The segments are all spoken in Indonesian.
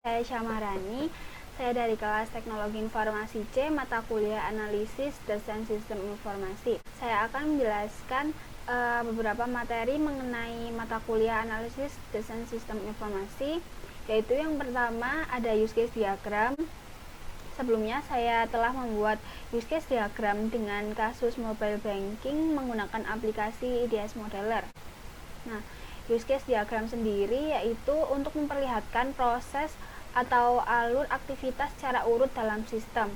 Saya Syamarani, saya dari kelas Teknologi Informasi C, mata kuliah Analisis Desain Sistem Informasi. Saya akan menjelaskan beberapa materi mengenai mata kuliah Analisis Desain Sistem Informasi, yaitu yang pertama ada use case diagram. Sebelumnya saya telah membuat use case diagram dengan kasus mobile banking menggunakan aplikasi IDS Modeler. Nah, use case diagram sendiri yaitu untuk memperlihatkan proses atau alur aktivitas secara urut dalam sistem.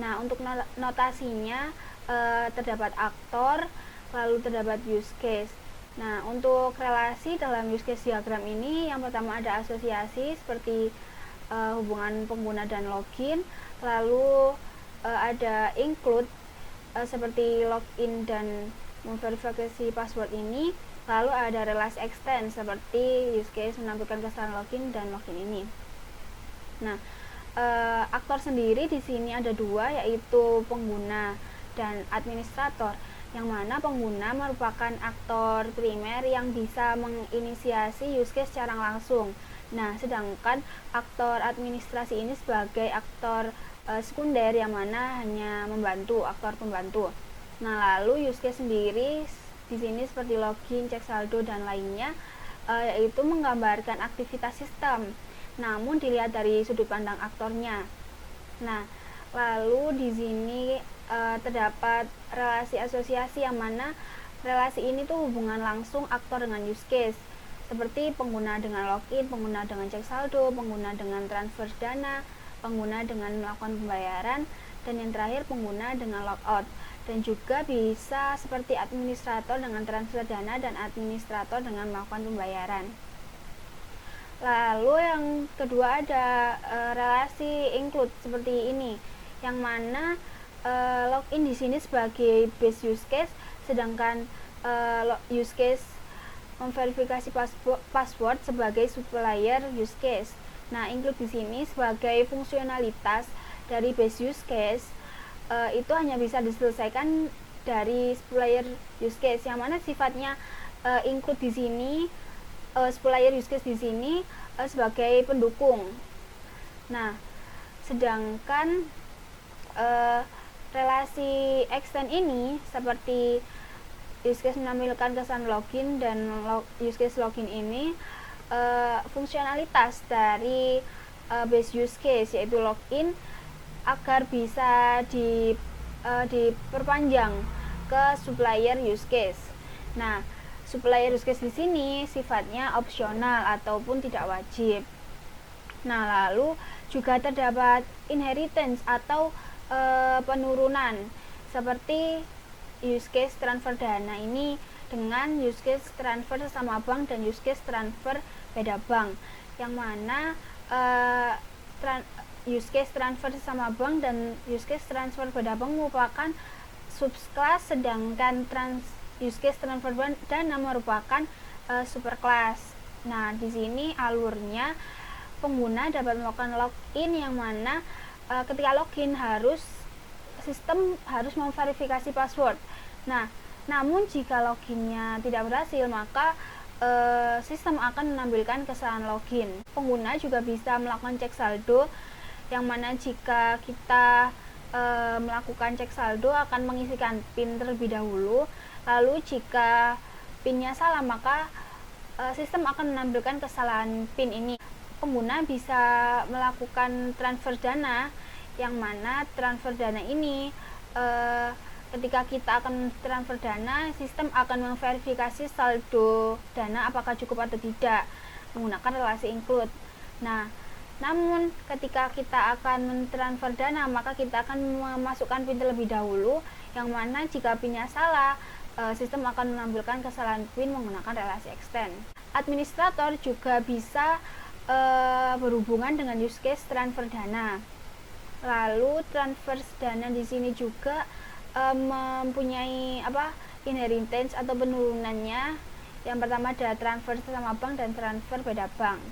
Nah, untuk notasinya terdapat aktor, lalu terdapat use case. Nah, untuk relasi dalam use case diagram ini, yang pertama ada asosiasi seperti hubungan pengguna dan login, lalu ada include seperti login dan memverifikasi password ini, lalu ada relasi extend seperti use case menampilkan kesalahan login dan login ini. Nah, aktor sendiri di sini ada dua, yaitu pengguna dan administrator, yang mana pengguna merupakan aktor primer yang bisa menginisiasi use case secara langsung. Nah, sedangkan aktor administrasi ini sebagai aktor sekunder yang mana hanya membantu, aktor pembantu. Nah, lalu use case sendiri di sini seperti login, cek saldo dan lainnya, yaitu menggambarkan aktivitas sistem, namun dilihat dari sudut pandang aktornya. Nah, lalu di sini terdapat relasi asosiasi, yang mana relasi ini tuh hubungan langsung aktor dengan use case, seperti pengguna dengan login, pengguna dengan cek saldo, pengguna dengan transfer dana, pengguna dengan melakukan pembayaran, dan yang terakhir pengguna dengan logout. Dan juga bisa seperti administrator dengan transfer dana dan administrator dengan melakukan pembayaran. Lalu yang kedua ada relasi include seperti ini, yang mana login di sini sebagai base use case, sedangkan use case memverifikasi password sebagai supplier use case. Nah, include di sini sebagai fungsionalitas dari base use case, itu hanya bisa diselesaikan dari supplier use case, yang mana sifatnya include di sini, supplier use case di sini sebagai pendukung. Nah, sedangkan relasi extend ini seperti use case menampilkan kesan login dan use case login ini fungsionalitas dari base use case, yaitu login, agar bisa diperpanjang ke supplier use case. Nah, supplier use case di sini sifatnya opsional ataupun tidak wajib. Nah, lalu juga terdapat inheritance atau penurunan, seperti use case transfer dana ini dengan use case transfer sesama bank dan use case transfer beda bank, yang mana use case transfer sesama bank dan use case transfer beda bank merupakan subclass, sedangkan use case transfer dana merupakan superclass. Nah, di sini alurnya pengguna dapat melakukan login, yang mana ketika login sistem harus memverifikasi password. Nah, namun jika loginnya tidak berhasil, maka sistem akan menampilkan kesalahan login. Pengguna juga bisa melakukan cek saldo, yang mana jika kita melakukan cek saldo akan mengisikan PIN terlebih dahulu. Lalu jika PIN-nya salah, maka sistem akan menampilkan kesalahan PIN ini. Pengguna bisa melakukan transfer dana, yang mana transfer dana ini ketika kita akan transfer dana, sistem akan memverifikasi saldo dana apakah cukup atau tidak menggunakan relasi include. Nah, namun ketika kita akan mentransfer dana, maka kita akan memasukkan PIN terlebih dahulu, yang mana jika PIN-nya salah, sistem akan menampilkan kesalahan PIN menggunakan relasi extend. Administrator juga bisa berhubungan dengan use case transfer dana. Lalu transfer dana di sini juga mempunyai inheritance atau penurunannya. Yang pertama ada transfer sesama bank dan transfer beda bank.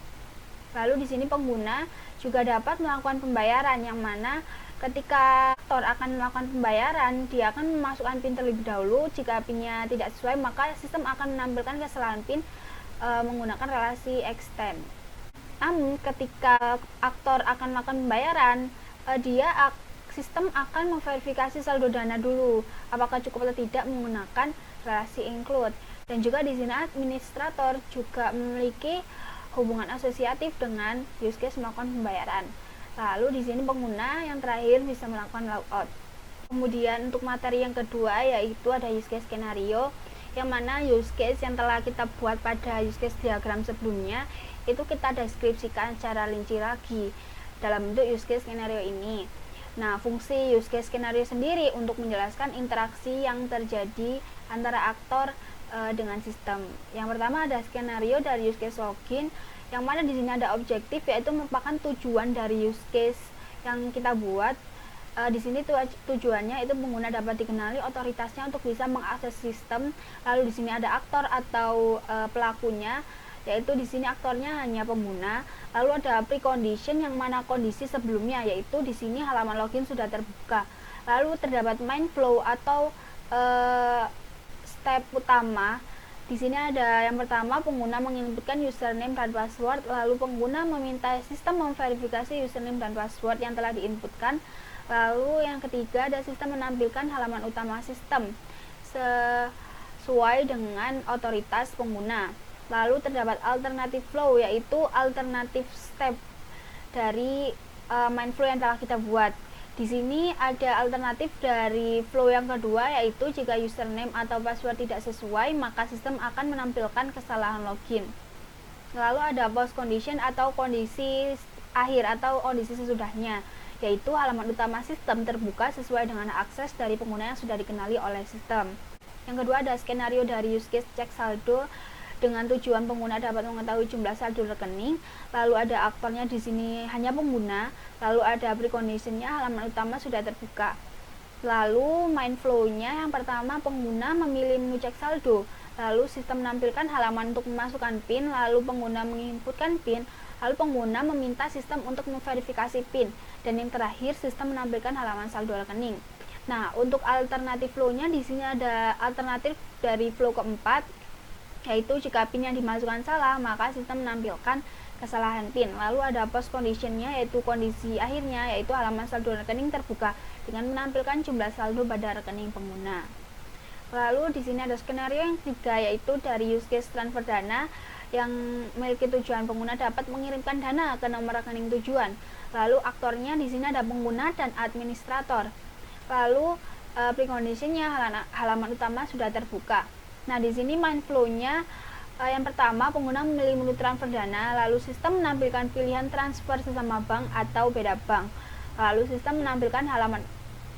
Lalu di sini pengguna juga dapat melakukan pembayaran, yang mana ketika aktor akan melakukan pembayaran, dia akan memasukkan PIN terlebih dahulu. Jika PIN-nya tidak sesuai, maka sistem akan menampilkan kesalahan PIN menggunakan relasi extend. Namun ketika aktor akan melakukan pembayaran, sistem akan memverifikasi saldo dana dulu, apakah cukup atau tidak menggunakan relasi include. Dan juga di sini administrator juga memiliki hubungan asosiatif dengan use case melakukan pembayaran. Lalu di sini pengguna yang terakhir bisa melakukan logout. Kemudian untuk materi yang kedua yaitu ada use case skenario, yang mana use case yang telah kita buat pada use case diagram sebelumnya itu kita deskripsikan secara rinci lagi dalam bentuk use case skenario ini. Nah, fungsi use case skenario sendiri untuk menjelaskan interaksi yang terjadi antara aktor dengan sistem. Yang pertama ada skenario dari use case login, yang mana di sini ada objektif yaitu merupakan tujuan dari use case yang kita buat. Di sini tujuannya itu pengguna dapat dikenali otoritasnya untuk bisa mengakses sistem. Lalu di sini ada aktor atau pelakunya, yaitu di sini aktornya hanya pengguna. Lalu ada precondition, yang mana kondisi sebelumnya yaitu di sini halaman login sudah terbuka. Lalu terdapat main flow atau step utama. Di sini ada yang pertama, pengguna menginputkan username dan password, lalu pengguna meminta sistem memverifikasi username dan password yang telah diinputkan. Lalu yang ketiga ada sistem menampilkan halaman utama sistem sesuai dengan otoritas pengguna. Lalu terdapat alternative flow, yaitu alternatif step dari main flow yang telah kita buat. Di sini ada alternatif dari flow yang kedua, yaitu jika username atau password tidak sesuai, maka sistem akan menampilkan kesalahan login. Lalu ada post condition atau kondisi akhir atau kondisi sesudahnya, yaitu halaman utama sistem terbuka sesuai dengan akses dari pengguna yang sudah dikenali oleh sistem. Yang kedua ada skenario dari use case cek saldo, dengan tujuan pengguna dapat mengetahui jumlah saldo rekening. Lalu ada aktornya di sini hanya pengguna. Lalu ada preconditionnya, halaman utama sudah terbuka. Lalu main flow-nya, yang pertama pengguna memilih menu cek saldo. Lalu sistem menampilkan halaman untuk memasukkan PIN. Lalu pengguna menginputkan PIN. Lalu pengguna meminta sistem untuk memverifikasi PIN. Dan yang terakhir sistem menampilkan halaman saldo rekening. Nah, untuk alternatif flow-nya di sini ada alternatif dari flow keempat, yaitu jika PIN yang dimasukkan salah, maka sistem menampilkan kesalahan PIN. Lalu ada post condition-nya, yaitu kondisi akhirnya, yaitu halaman saldo rekening terbuka dengan menampilkan jumlah saldo pada rekening pengguna. Lalu di sini ada skenario yang ketiga, yaitu dari use case transfer dana, yang memiliki tujuan pengguna dapat mengirimkan dana ke nomor rekening tujuan. Lalu aktornya di sini ada pengguna dan administrator. Lalu precondition-nya, halaman utama sudah terbuka. Nah, di sini main flow-nya yang pertama, pengguna memilih menu transfer dana, lalu sistem menampilkan pilihan transfer sesama bank atau beda bank. Lalu sistem menampilkan halaman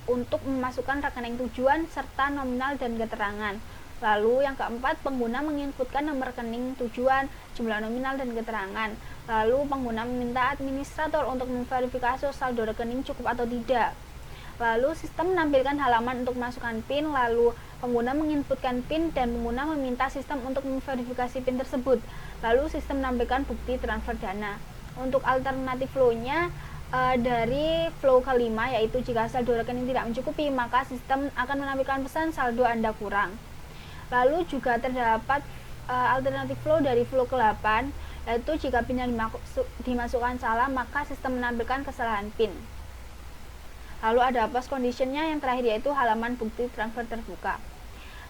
untuk memasukkan rekening tujuan serta nominal dan keterangan. Lalu yang keempat, pengguna menginputkan nomor rekening tujuan, jumlah nominal dan keterangan. Lalu pengguna meminta administrator untuk memverifikasi saldo rekening cukup atau tidak. Lalu sistem menampilkan halaman untuk masukkan PIN, lalu pengguna menginputkan PIN dan pengguna meminta sistem untuk memverifikasi PIN tersebut. Lalu sistem menampilkan bukti transfer dana. Untuk alternatif flow-nya dari flow kelima, yaitu jika saldo rekening tidak mencukupi, maka sistem akan menampilkan pesan saldo Anda kurang. Lalu juga terdapat alternatif flow dari flow ke-8, yaitu jika PIN yang dimasukkan salah, maka sistem menampilkan kesalahan PIN. Lalu ada post condition-nya yang terakhir, yaitu halaman bukti transfer terbuka.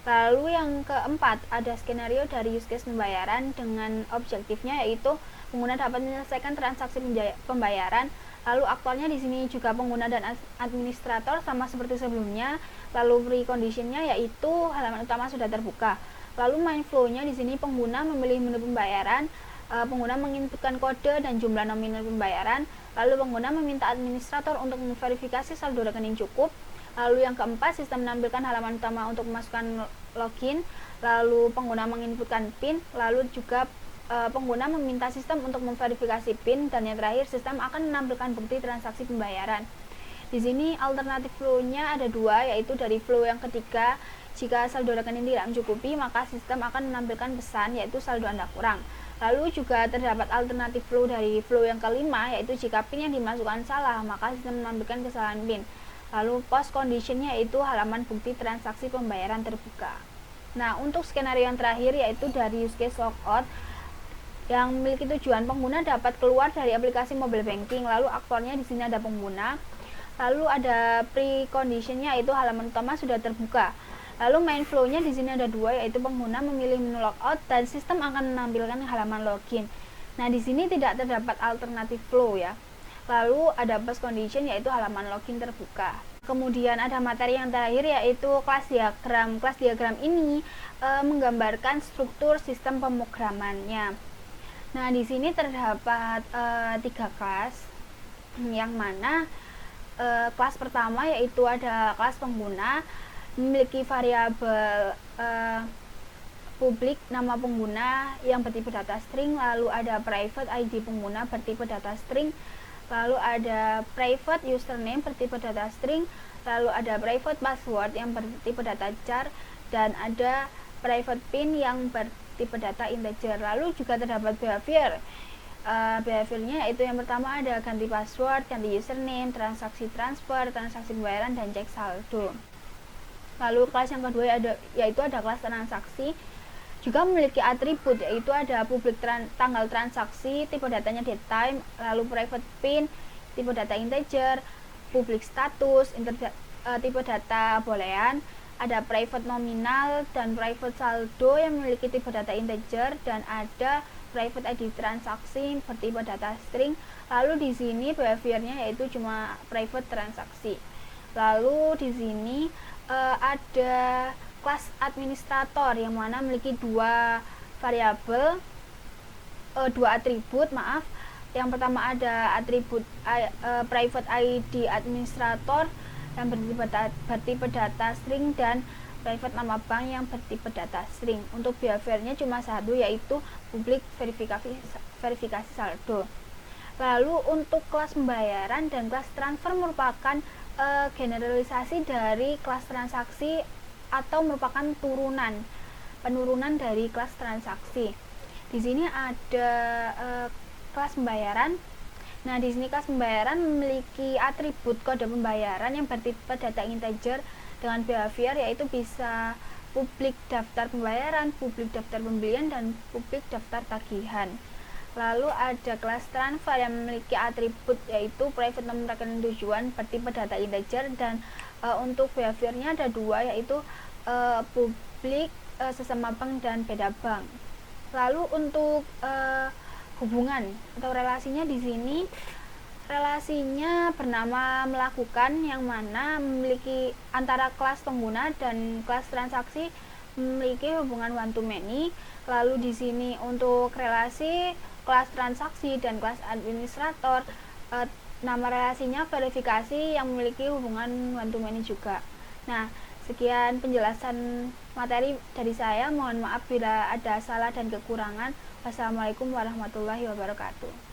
Lalu yang keempat ada skenario dari use case pembayaran, dengan objektifnya yaitu pengguna dapat menyelesaikan transaksi pembayaran. Lalu aktornya di sini juga pengguna dan administrator sama seperti sebelumnya. Lalu precondition-nya yaitu halaman utama sudah terbuka. Lalu main flow-nya di sini pengguna memilih menu pembayaran, pengguna menginputkan kode dan jumlah nominal pembayaran. Lalu pengguna meminta administrator untuk memverifikasi saldo rekening cukup. Lalu yang keempat, sistem menampilkan halaman utama untuk memasukkan login. Lalu pengguna menginputkan PIN. Lalu juga pengguna meminta sistem untuk memverifikasi PIN. Dan yang terakhir, sistem akan menampilkan bukti transaksi pembayaran. Di sini alternatif flow-nya ada dua, yaitu dari flow yang ketiga, jika saldo rekening tidak mencukupi, maka sistem akan menampilkan pesan, yaitu saldo Anda kurang. Lalu juga terdapat alternatif flow dari flow yang kelima, yaitu jika PIN yang dimasukkan salah, maka sistem menampilkan kesalahan PIN. Lalu post condition-nya yaitu halaman bukti transaksi pembayaran terbuka. Nah, untuk skenario yang terakhir yaitu dari use case logout, yang memiliki tujuan pengguna dapat keluar dari aplikasi mobile banking. Lalu aktornya di sini ada pengguna. Lalu ada preconditionnya, yaitu halaman utama sudah terbuka. Lalu main flow-nya di sini ada dua, yaitu pengguna memilih menu logout dan sistem akan menampilkan halaman login. Nah, di sini tidak terdapat alternatif flow ya. Lalu ada post condition, yaitu halaman login terbuka. Kemudian ada materi yang terakhir, yaitu kelas diagram. Kelas diagram ini menggambarkan struktur sistem pemrogramannya. Nah, di sini terdapat 3 kelas, yang mana kelas pertama yaitu ada kelas pengguna, memiliki variabel publik nama pengguna yang bertipe data string, lalu ada private ID pengguna bertipe data string, lalu ada private username bertipe data string, lalu ada private password yang bertipe data char, dan ada private pin yang bertipe data integer. Lalu juga terdapat behavior. Behaviornya yaitu yang pertama ada ganti password, ganti username, transaksi transfer, transaksi pembayaran, dan cek saldo. Lalu kelas yang kedua yaitu ada kelas transaksi, juga memiliki atribut, yaitu ada public tanggal transaksi, tipe datanya datetime, lalu private pin, tipe data integer, public status, tipe data boolean, ada private nominal dan private saldo yang memiliki tipe data integer, dan ada private ID transaksi bertipe data string. Lalu di sini behaviornya yaitu cuma private transaksi. Lalu di sini ada kelas administrator yang mana memiliki dua variabel, dua atribut, Yang pertama ada atribut private ID administrator yang bertipe data string, dan private nama bank yang bertipe data string. Untuk behaviornya cuma satu, yaitu publik verifikasi saldo. Lalu untuk kelas pembayaran dan kelas transfer merupakan generalisasi dari kelas transaksi atau merupakan penurunan dari kelas transaksi. Di sini ada kelas pembayaran. Nah, di sini kelas pembayaran memiliki atribut kode pembayaran yang bertipe data integer dengan behavior, yaitu bisa publik daftar pembayaran, publik daftar pembelian, dan publik daftar tagihan. Lalu ada kelas transfer yang memiliki atribut yaitu private nomor rekening tujuan bertipe data integer, dan untuk behaviornya ada dua, yaitu publik sesama bank dan beda bank. Lalu untuk hubungan atau relasinya di sini, relasinya bernama melakukan, yang mana memiliki antara kelas pengguna dan kelas transaksi memiliki hubungan one to many. Lalu di sini untuk relasi kelas transaksi dan kelas administrator, nama relasinya verifikasi yang memiliki hubungan one to many juga. Nah, sekian penjelasan materi dari saya. Mohon maaf bila ada salah dan kekurangan. Wassalamualaikum warahmatullahi wabarakatuh.